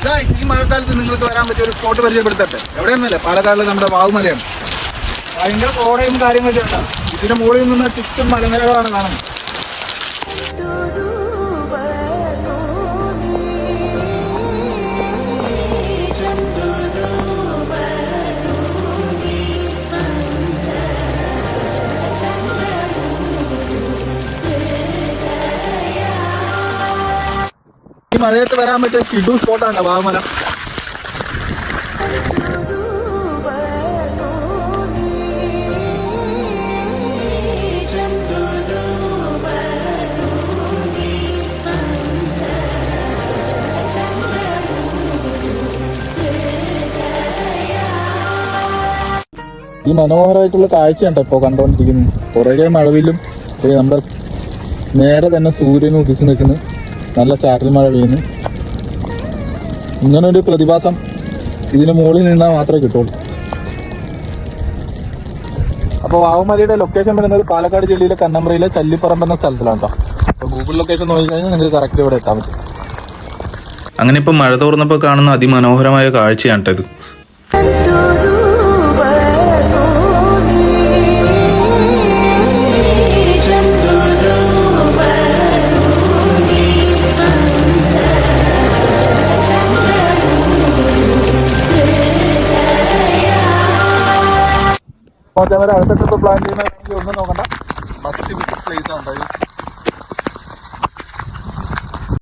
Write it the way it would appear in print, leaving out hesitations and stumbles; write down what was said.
ഈ മഴക്കാലത്ത് നിങ്ങൾക്ക് വരാൻ പറ്റിയ ഒരു സ്പോട്ട് പരിചയപ്പെടുത്തട്ടെ. എവിടെയെന്നല്ലേ, പാലക്കാടിലെ നമ്മുടെ വാവുമലയാണ്. ഭയങ്കര കോടയും കാര്യങ്ങളൊക്കെ ഉണ്ടാവും. ഇതിന്റെ മുകളിൽ നിന്ന് ചുറ്റും മലനിരകളാണ് കാണുന്നത്. ഈ മഴയത്ത് വരാൻ പറ്റിയ കിഡു സ്പോട്ടാണ് വാവുമല. ഈ മനോഹരമായിട്ടുള്ള കാഴ്ചയുണ്ട് ഇപ്പോൾ കണ്ടുകൊണ്ടിരിക്കുന്നത്. കുറേ മഴവിലും നമ്മുടെ നേരെ തന്നെ സൂര്യൻ ഉദിച്ചു നിൽക്കുന്നു. നല്ല ചാറ്റൽ മഴ പെയ്യുന്നു. ഇങ്ങനൊരു പ്രതിഭാസം ഇതിന് മുകളിൽ നിന്നാൽ മാത്രമേ കിട്ടുള്ളൂ. അപ്പോൾ വാവുമലയുടെ ലൊക്കേഷൻ വരുന്നത് പാലക്കാട് ജില്ലയിലെ കന്നമ്പ്രയിലെ ചല്ലിപ്പറമ്പ് എന്ന സ്ഥലത്തിലാണ് കേട്ടോ. അപ്പോൾ ഗൂഗിൾ ലൊക്കേഷൻ നോക്കിക്കഴിഞ്ഞാൽ നിങ്ങൾക്ക് കറക്റ്റ് ഇവിടെ എത്താൻ പറ്റും. അങ്ങനെ ഇപ്പോൾ മഴ തോർന്നപ്പോൾ കാണുന്ന അതിമനോഹരമായ കാഴ്ചയാണ് ഇത്. അടുത്ത ട്രിപ്പ് പ്ലാൻ ചെയ്യുന്ന ഒന്നും നോക്കണ്ട, മസ്റ്റ് വിസിറ്റ് പ്ലേസ് ആണ്.